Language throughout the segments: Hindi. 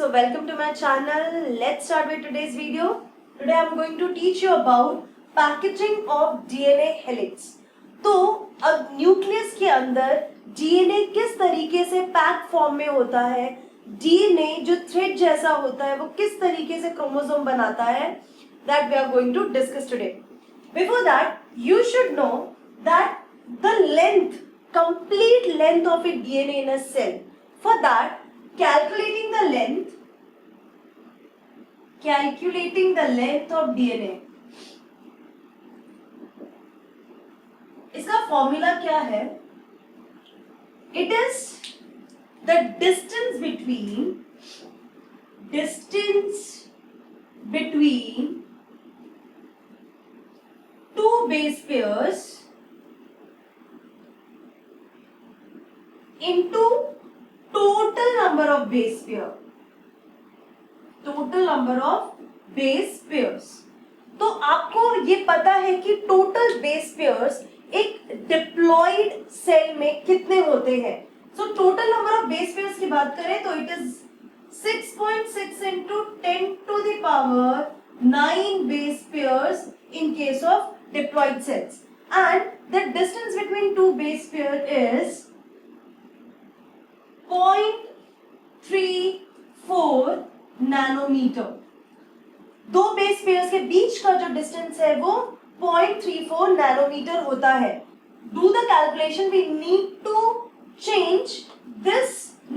So welcome to my channel. Let's start with today's video. Today I'm going to teach you about packaging of DNA helix. तो अब न्यूक्लियस के अंदर डीएनए किस तरीके से पैक फॉर्म में होता है, डीएनए जो थ्रेड जैसा होता है वो किस तरीके से क्रोमोसोम बनाता है, that we are going to discuss today. Before that, you should know that the length, complete length of a DNA in a cell. For that, calculating the length of DNA. इसका फॉर्मूला क्या है? It is the distance between two base pairs into total number of base pairs. तो आपको ये पता है कि टोटल बेस पेयर्स एक डिप्लॉयड सेल में कितने होते हैं. So total number of base pairs की बात करें तो it is 6.6 into 10 to the power 9 base pairs in case of diploid cells, and the distance between two base pair is 0.34 nanometre. दो बेस पेयर्स के बीच का जो डिस्टेंस है वो 0.34 नैनोमीटर होता है. Do the calculation, we need to change this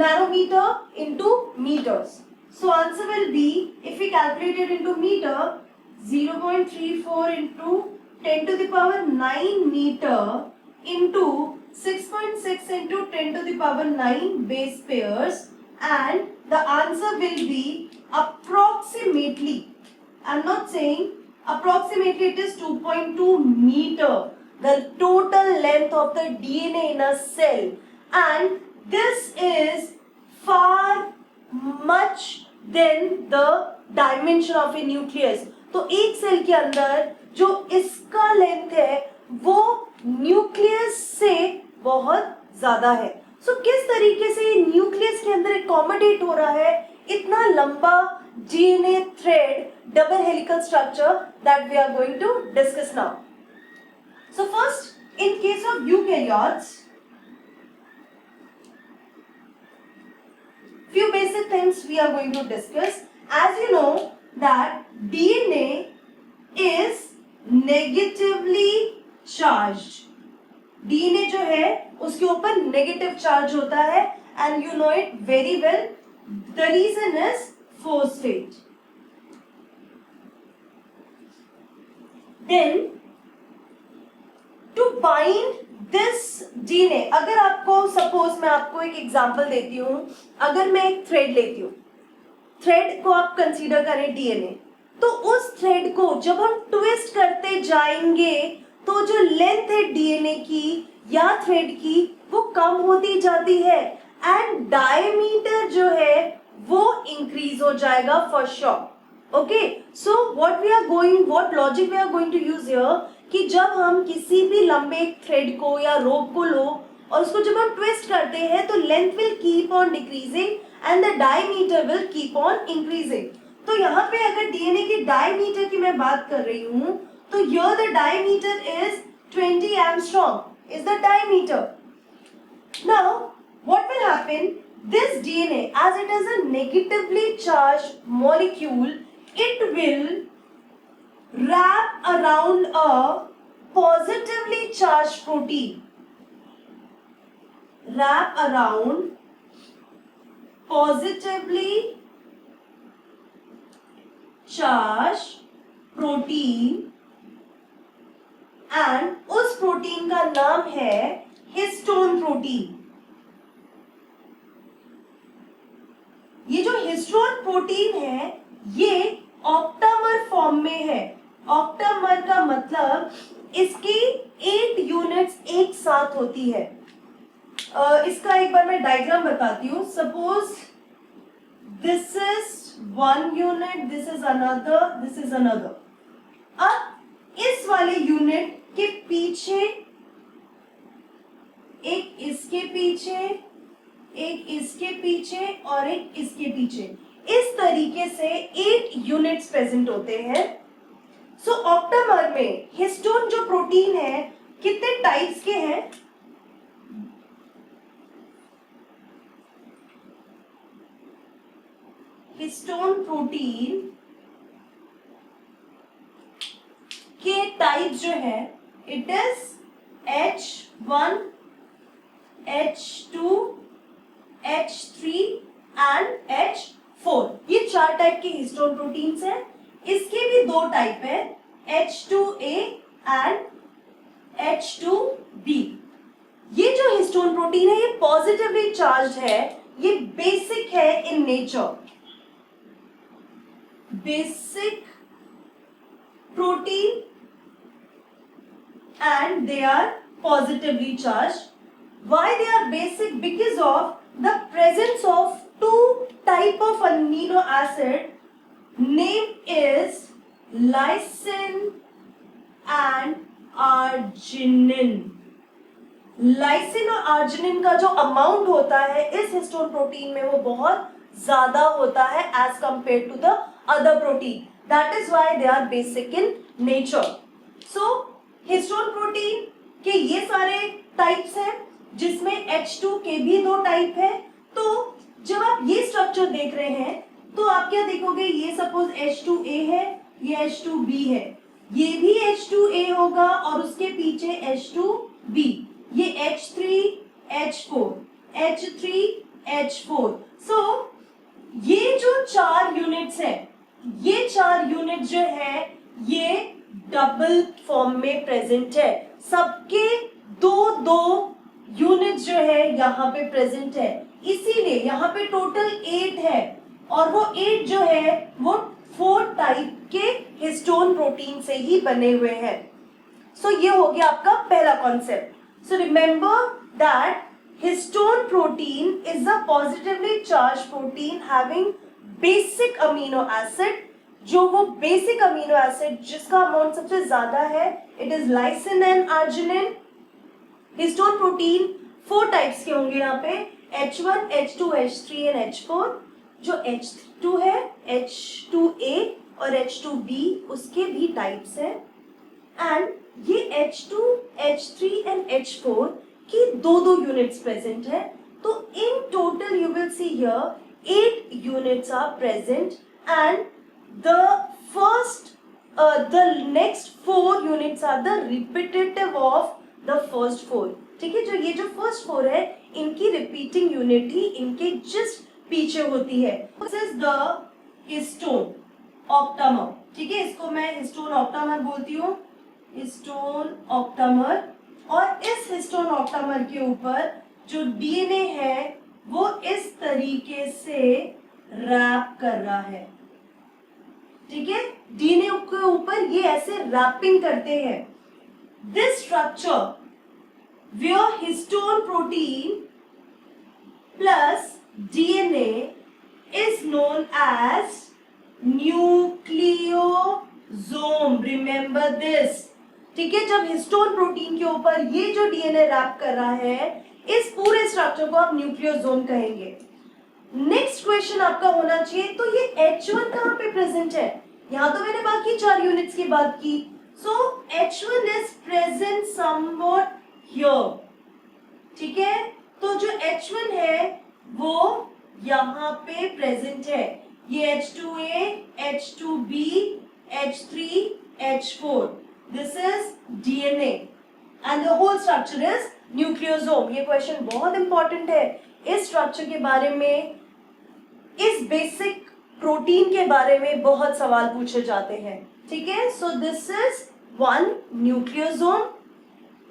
nanometer into meters. So answer will be, if we calculate it into meter, 0.34 into 10 to the power 9 meter into 6.6 into 10 to the power 9 base pairs, and the answer will be approximately, I'm not saying approximately, it is 2.2 meter, the total length of the DNA in a cell, and this is far much than the dimension of a nucleus. तो एक सेल के अंदर जो इसका लेंथ है वो न्यूक्लियस से बहुत ज्यादा है. सो किस तरीके से न्यूक्लियस के अंदर एकोमोडेट हो रहा है इतना लंबा DNA thread, double helical structure, that we are going to discuss now. So first, in case of eukaryotes, few basic things we are going to discuss. As you know that DNA is negatively charged. DNA जो है उसके ऊपर नेगेटिव चार्ज होता है, and you know it very well. The reason is phosphate. Then to bind this DNA, अगर आपको सपोज मैं आपको एक एग्जांपल देती हूँ, अगर मैं एक थ्रेड लेती हूँ, थ्रेड को आप कंसीडर करें डीएनए, तो उस थ्रेड को जब हम ट्विस्ट करते जाएंगे तो जो लेंथ है डीएनए की या थ्रेड की वो कम होती जाती है, एंड डायमीटर जो है वो इंक्रीज हो जाएगा for sure. Okay, so what logic we are going to use here, कि जब हम किसी भी लंबे थ्रेड को या रोप को लो और उसको जब हम ट्विस्ट करते हैं तो length will keep on decreasing and the diameter will keep on increasing. तो यहाँ पे अगर डीएनए के डायमीटर की मैं बात कर रही हूँ तो here the diameter is 20 angstrom is the diameter. Now what will happen, this DNA, as it is a negatively charged molecule, it will wrap around a positively charged protein. Wrap around positively charged protein, and उस प्रोटीन का नाम है हिस्टोन प्रोटीन. ये जो हिस्टोन प्रोटीन है ये ऑक्टामर फॉर्म में है. ऑक्टामर का मतलब इसकी 8 यूनिट्स एक साथ होती है. इसका एक बार मैं डायग्राम बताती हूँ. Suppose this is 1 unit, this is another, this is another. अब इस वाले यूनिट के पीछे एक इसके पीछे, एक इसके पीछे और एक इसके पीछे, इस तरीके से 8 यूनिट्स प्रेजेंट होते हैं। सो ऑक्टामर में हिस्टोन जो प्रोटीन है कितने टाइप्स के हैं? हिस्टोन प्रोटीन के टाइप्स जो है it is H1, H2, H3 and H4। ये 4 टाइप के हिस्टोन प्रोटीन्स हैं। इसके भी 2 टाइप है, H2A एंड H2B। ये जो हिस्टोन प्रोटीन है ये पॉजिटिवली चार्ज है, ये बेसिक है in nature, basic protein and they are positively charged. Why they are basic? Because of the presence of 2 type of amino acid, name is lysine and arginine. Lysine और आर्जिनिन का जो अमाउंट होता है इस हिस्टोन प्रोटीन में वो बहुत ज्यादा होता है as compare to the other protein. That is why they are basic in nature. So histone protein के ये सारे टाइप्स हैं जिसमें H2 के भी 2 टाइप है। तो जब आप ये स्ट्रक्चर देख रहे हैं तो आप क्या देखोगे, ये सपोज H2A है, ये H2B है, ये भी H2A होगा और उसके पीछे H2B, ये H3 H4 H3 H4। सो ये जो 4 यूनिट्स है, ये 4 यूनिट जो है ये डबल फॉर्म में प्रेजेंट है। सबके 2-2 यूनिट्स जो है यहाँ पे प्रेजेंट है, इसीलिए यहाँ पे टोटल 8 है और वो 8 जो है वो 4 टाइप के हिस्टोन प्रोटीन से ही बने हुए हैं। सो ये हो गया आपका पहला concept. So remember that histone protein is a positively charge protein having basic amino acid. जो वो बेसिक अमीनो एसिड जिसका अमाउंट सबसे ज्यादा है it is lysine and arginine. Histone protein 4 types के होंगे यहाँ पे, H1, H2, H3 and H4। जो H2 है, H2A और H2B उसके भी टाइप्स हैं एंड ये H2, H3 एंड H4 की 2-2 यूनिट्स प्रेजेंट है। तो in total you will see here 8 units are present and the next 4 units are the repetitive of the first 4। ठीक है, जो ये जो फर्स्ट 4 है इनकी रिपीटिंग यूनिट ही इनके जस्ट पीछे होती है। This is the histone octamer. ठीक है, इसको मैं हिस्टोन ऑक्टामर बोलती हूँ, हिस्टोन ऑक्टामर। और इस हिस्टोन ऑक्टामर के ऊपर जो डीएनए है वो इस तरीके से रैप कर रहा है। ठीक है, डीएनए के ऊपर ये ऐसे रैपिंग करते हैं। This structure where histone protein plus DNA is known as nucleosome. Remember this. ठीक है, जब हिस्टोन प्रोटीन के ऊपर ये जो डीएनए रैप कर रहा है इस पूरे स्ट्रक्चर को आप न्यूक्लियोसोम कहेंगे। नेक्स्ट क्वेश्चन आपका होना चाहिए, तो ये H1 कहाँ पे प्रेजेंट है? यहाँ तो मैंने बाकी 4 यूनिट्स की बात की। सो H1 is present somewhat here. ठीक है, तो जो H1 है वो यहाँ पे प्रेजेंट है। ये H2A, H2B, H3, H4। This is DNA and the whole structure is nucleosome. ये क्वेश्चन बहुत इंपॉर्टेंट है। इस स्ट्रक्चर के बारे में, इस बेसिक प्रोटीन के बारे में बहुत सवाल पूछे जाते हैं। ठीक है, सो दिस इज 1 न्यूक्लियोसोम।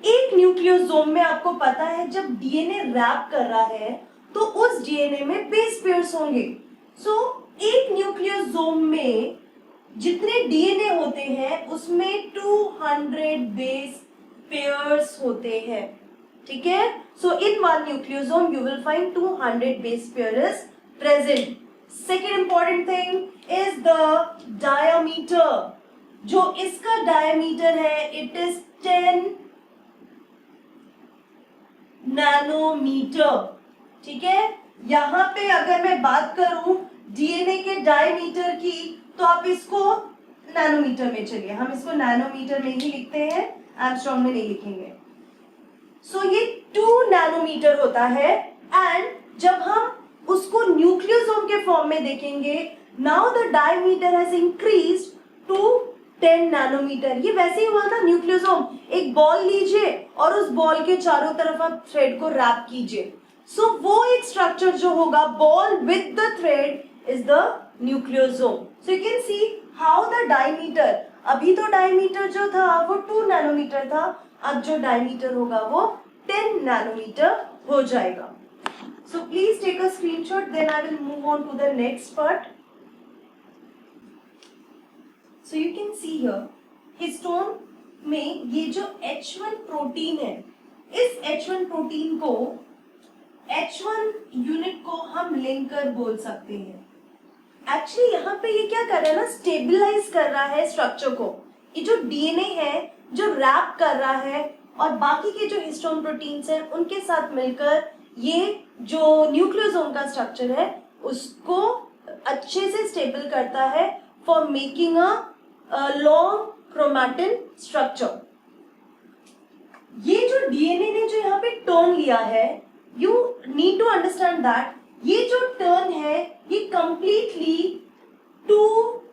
एक न्यूक्लियोसोम में आपको पता है जब डीएनए रैप कर रहा है तो उस डीएनए में बेस पेयर्स होंगे। सो एक न्यूक्लियोसोम में जितने डीएनए होते हैं उसमें 200 बेस पेयर्स होते हैं। ठीक है, सो इन 1 nucleosome you will find 200 base pairs present. Second important thing is the diameter. जो इसका डायमीटर है इट इज 10 नैनोमीटर। ठीक है, यहां पे अगर मैं बात करूं डीएनए के डायमीटर की, तो आप इसको नैनोमीटर में, चलिए हम इसको नैनोमीटर में ही लिखते हैं, एंगस्ट्रॉम में नहीं लिखेंगे। सो ये 2 नैनोमीटर होता है, एंड जब हम उसको न्यूक्लियोसोम के फॉर्म में देखेंगे, now the diameter has increased to 10 nanometre. ये वैसे ही हुआ ना न्यूक्लियोसोम, एक बॉल लीजिए और उस बॉल के चारों तरफ आप थ्रेड को रैप कीजिए, सो वो एक स्ट्रक्चर जो होगा ball with the thread is the nucleosome. So you can see how the diameter, अभी तो डायमीटर जो था वो 2 नैनोमीटर था, अब जो डायमीटर होगा वो 10 नैनोमीटर हो जाएगा। So please take a screenshot, then I will move on to the next part. So you can see here histone में ये जो H1 प्रोटीन है, इस H1 प्रोटीन को, H1 यूनिट को हम लिंकर बोल सकते हैं। एक्चुअली यहाँ पे ये क्या कर रहा है ना, स्टेबलाइज कर रहा है स्ट्रक्चर को। ये जो डीएनए है जो रैप कर रहा है और बाकी के जो हिस्टोन प्रोटीन्स हैं उनके साथ मिलकर ये जो न्यूक्लियोसोम का स्ट्रक्चर है उसको अच्छे से स्टेबल करता है for making a long chromatin structure. ये जो डीएनए ने जो यहाँ पे टर्न लिया है, you need to understand that ये जो टर्न है ये कंप्लीटली 2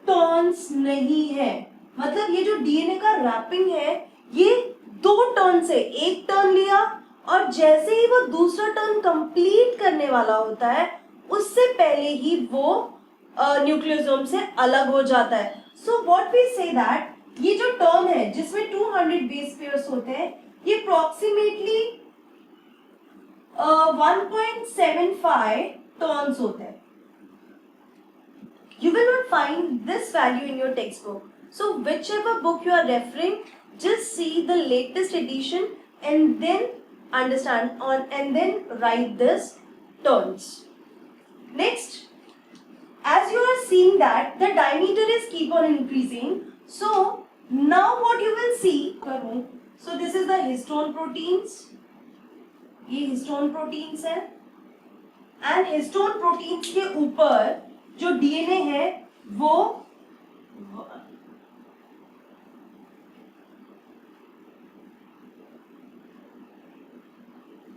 टर्न्स नहीं है। मतलब ये जो डीएनए का रैपिंग है ये 2 टर्न से, एक टर्न लिया और जैसे ही वो दूसरा टर्न कंप्लीट करने वाला होता है उससे पहले ही वो न्यूक्लियोसोम से अलग हो जाता है। So what we say that ये जो टर्न है जिसमें 200 बेस पेयर्स होते हैं, ये अप्रोक्सीमेटली 1.75 टर्न्स होते हैं। You will not find this value in your textbook. So whichever book you are referring, just see the latest edition and then understand on and then write this turns. Next, as you are seeing that the diameter is keep on increasing. So now what you will see, so this is the histone proteins. ये हिस्टोन प्रोटीन्स है, एंड हिस्टोन प्रोटीन्स के ऊपर जो डीएनए है वो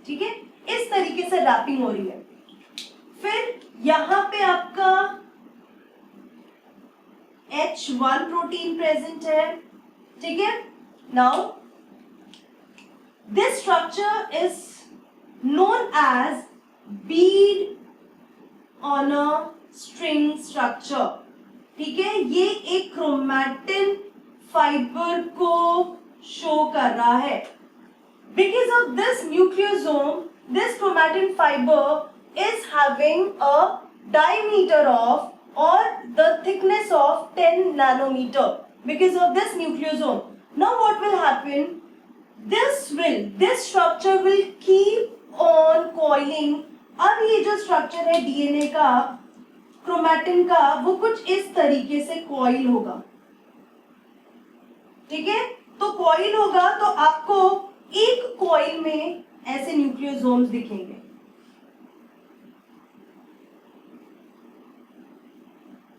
ठीक है, इस तरीके से रैपिंग हो रही है। फिर यहां पे आपका H1 प्रोटीन प्रेजेंट है, ठीक है। Now this structure is known as bead on a string structure, ठीक है। ये एक क्रोमैटिन फाइबर को शो कर रहा है। Because of this nucleosome, this chromatin fiber is having a diameter of or the thickness of 10 nanometer because of this nucleosome. Now what will happen? This structure will keep on coiling. अब ये जो स्ट्रक्चर है डीएनए का, क्रोमैटिन का, वो कुछ इस तरीके से कॉइल होगा, ठीक है। तो कॉइल होगा तो आपको एक कॉइल में ऐसे न्यूक्लियोसोम्स दिखेंगे,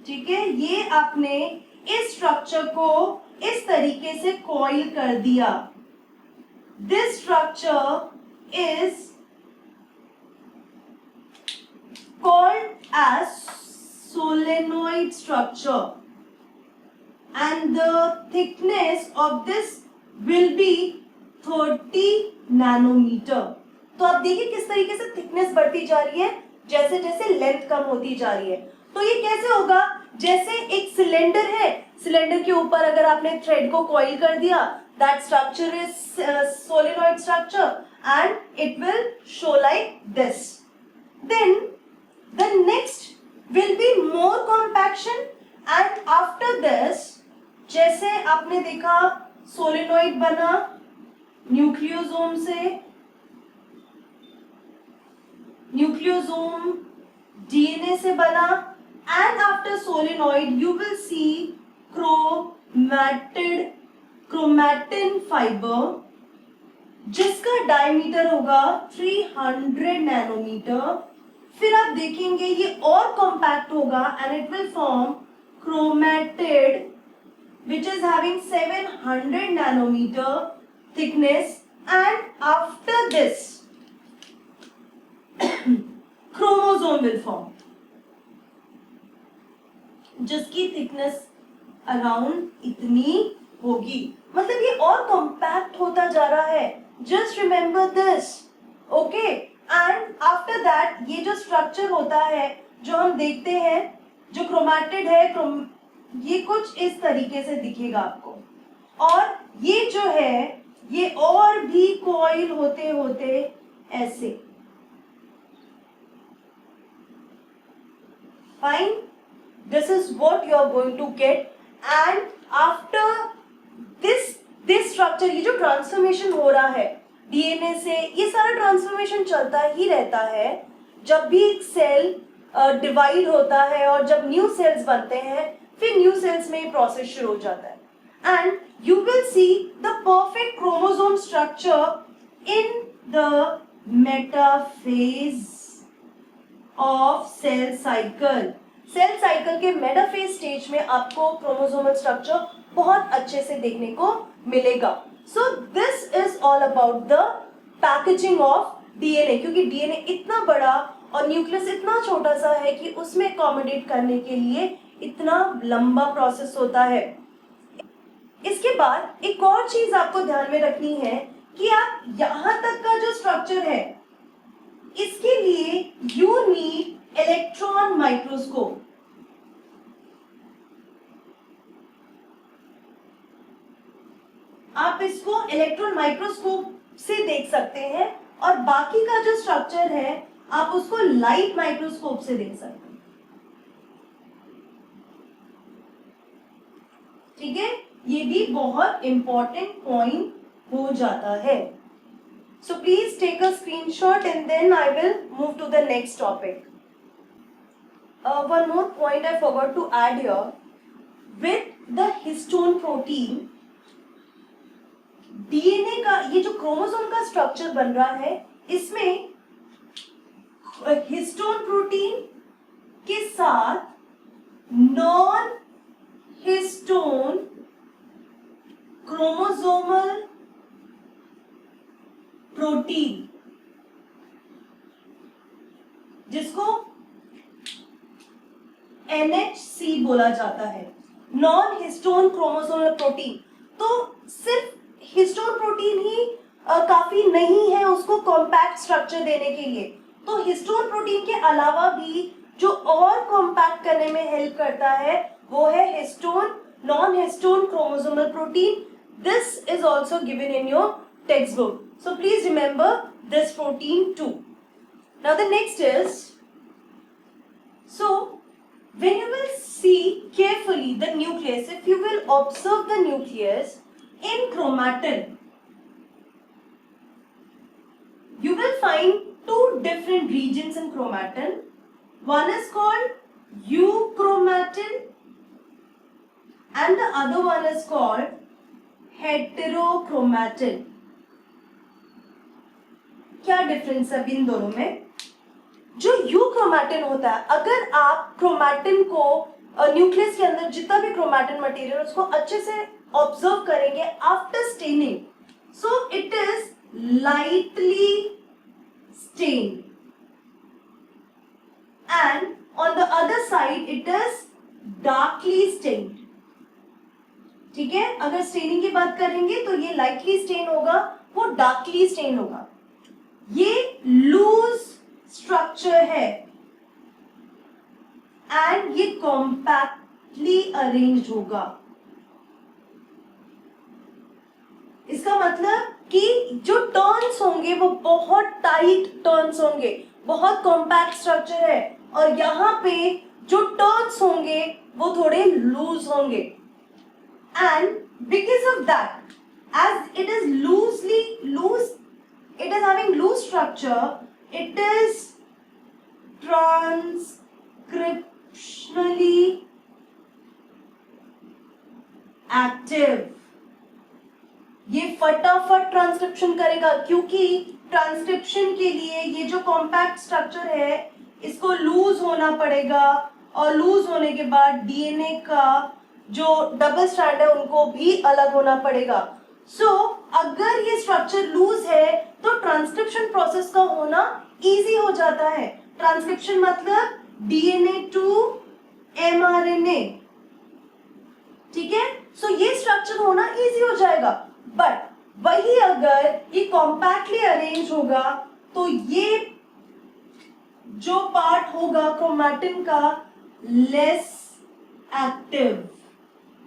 ठीक है। ये आपने इस स्ट्रक्चर को इस तरीके से कॉइल कर दिया। This structure is called as solenoid structure and the thickness of this will be 30 nanometer। तो आप देखिए किस तरीके से थिकनेस बढ़ती जा रही है जैसे जैसे लेंथ कम होती जा रही है। तो ये कैसे होगा, जैसे एक सिलेंडर है, सिलेंडर के ऊपर अगर आपने थ्रेड को कॉइल कर दिया, that structure is solenoid structure and it will show like this. Then the next will be more compaction and after this, जैसे आपने देखा सोलेनॉइड बना न्यूक्लियोसोम से, न्यूक्लियोसोम डीएनए से बना, and after solenoid you will see chromatin fiber जिसका डायमीटर होगा 300 नैनोमीटर फिर आप देखेंगे ये और कॉम्पैक्ट होगा and it will form chromatid which is having 700 nanometer thickness, and after this chromosome will form जिसकी थिकनेस अराउंड इतनी होगी. मतलब ये और कॉम्पैक्ट होता जा रहा है. Just remember this. Okay, and after that ये जो स्ट्रक्चर होता है जो हम देखते हैं जो क्रोमैटिड है, ये कुछ इस तरीके से दिखेगा आपको. और ये जो है ये और भी कॉइल होते होते ऐसे. Fine, this is what you are going to get, and after this structure, ये जो ट्रांसफॉर्मेशन हो रहा है डीएनए से, ये सारा ट्रांसफॉर्मेशन चलता ही रहता है. जब भी एक सेल डिवाइड होता है और जब न्यू सेल्स बनते हैं फिर न्यू सेल्स में ये प्रोसेस शुरू हो जाता है. And you will see the perfect chromosome structure in the metaphase of cell cycle. Cell cycle के मेटाफेज स्टेज में आपको क्रोमोसोमल स्ट्रक्चर बहुत अच्छे से देखने को मिलेगा. So this is all about the packaging of DNA. क्योंकि डीएनए इतना बड़ा और न्यूक्लियस इतना छोटा सा है कि उसमें अकोमोडेट करने के लिए इतना लंबा प्रोसेस होता है. इसके बाद एक और चीज आपको ध्यान में रखनी है कि आप यहां तक का जो स्ट्रक्चर है इसके लिए यू नीड इलेक्ट्रॉन माइक्रोस्कोप. आप इसको इलेक्ट्रॉन माइक्रोस्कोप से देख सकते हैं और बाकी का जो स्ट्रक्चर है आप उसको लाइट माइक्रोस्कोप से देख सकते हैं. ठीक है, ये भी बहुत इंपॉर्टेंट पॉइंट हो जाता है. So please take a screenshot and then I will move to the next topic. One more point I forgot to add here. With the histone protein, DNA का ये जो क्रोमोसोम का स्ट्रक्चर बन रहा है इसमें हिस्टोन प्रोटीन के साथ नॉन हिस्टोन क्रोमोसोमल प्रोटीन जिसको NHC बोला जाता है, नॉन हिस्टोन क्रोमोसोमल प्रोटीन. तो सिर्फ हिस्टोन प्रोटीन ही काफी नहीं है उसको कॉम्पैक्ट स्ट्रक्चर देने के लिए. तो हिस्टोन प्रोटीन के अलावा भी जो और कॉम्पैक्ट करने में हेल्प करता है वो है histone non histone chromosomal protein. This is also given in your text book. So please remember this protein too. Now the next is, so when you will see carefully the nucleus, if you will observe the nucleus in chromatin, you will find two different regions in chromatin. One is called euchromatin and the other one is called heterochromatin. क्या डिफरेंस है इन दोनों में? जो यूक्रोमैटिन होता है, अगर आप क्रोमैटिन को न्यूक्लियस के अंदर जितना भी क्रोमैटिन मटेरियल उसको अच्छे से ऑब्जर्व करेंगे after staining, so it is lightly stained and on the other side it is darkly stained. ठीक है, अगर स्टेनिंग की बात करेंगे तो ये लाइटली स्टेन होगा, वो डार्कली स्टेन होगा. ये लूज स्ट्रक्चर है एंड ये कॉम्पैक्टली अरेंज्ड होगा. इसका मतलब कि जो टर्न्स होंगे वो बहुत टाइट टर्न्स होंगे, बहुत कॉम्पैक्ट स्ट्रक्चर है, और यहाँ पे जो टर्न्स होंगे वो थोड़े लूज होंगे. And because of that, as it is loose, it is having loose structure, it is transcriptionally active. ये फटाफट ट्रांसक्रिप्शन करेगा क्योंकि ट्रांसक्रिप्शन के लिए ये जो कॉम्पैक्ट स्ट्रक्चर है इसको लूज होना पड़ेगा और लूज होने के बाद डीएनए का जो डबल स्ट्रैंड है उनको भी अलग होना पड़ेगा। सो अगर ये स्ट्रक्चर लूज है तो ट्रांसक्रिप्शन प्रोसेस का होना इजी हो जाता है। ट्रांसक्रिप्शन मतलब डीएनए टू एमआरएनए, ठीक है। सो ये स्ट्रक्चर होना इजी हो जाएगा। बट वही अगर ये कॉम्पैक्टली अरेंज होगा तो ये जो पार्ट होगा क्रोमैटिन का लेस एक्टिव,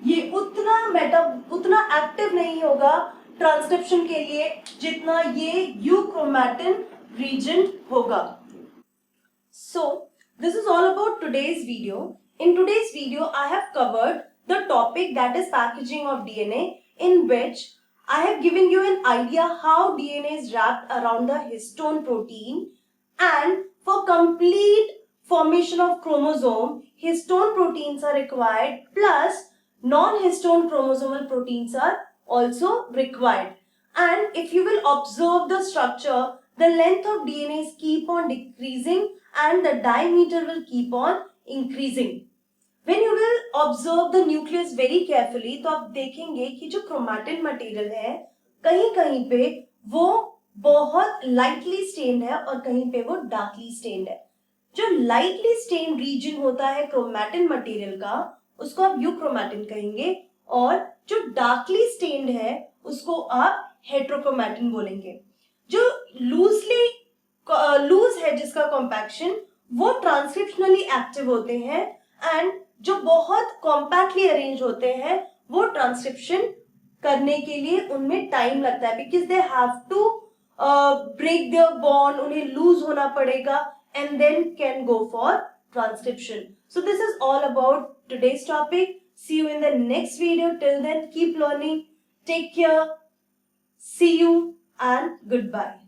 ये उतना एक्टिव नहीं होगा ट्रांसक्रिप्शन के लिए जितना ये यूक्रोमैटिन रीजन होगा। So this is all about today's video. In today's video I have covered the topic that is packaging of DNA, in which I have given you an idea how DNA is wrapped around the histone protein, and for complete formation of chromosome histone proteins are required plus non-histone chromosomal proteins are also required. And if you will observe the structure, the length of DNA is keep on decreasing and the diameter will keep on increasing. When you will observe the nucleus very carefully, तो आप देखेंगे कि जो chromatin material है कहीं कहीं पे वो बहुत lightly stained है और कहीं पे वो darkly stained है। जो lightly stained region होता है chromatin material का उसको आप यूक्रोमैटिन कहेंगे, और जो डार्कली स्टेन्ड है उसको आप हेट्रोक्रोमैटिन बोलेंगे। जो लूज है जिसका कॉम्पैक्शन वो ट्रांसक्रिप्शनली एक्टिव होते हैं, एंड जो बहुत कॉम्पैक्टली अरेंज होते हैं वो ट्रांसक्रिप्शन करने के लिए उनमें टाइम लगता है, because they have to break their bond, उन्हें लूज होना पड़ेगा and then can go for transcription. So this is all about today's topic. See you in the next video. Till then, keep learning. Take care. See you and goodbye.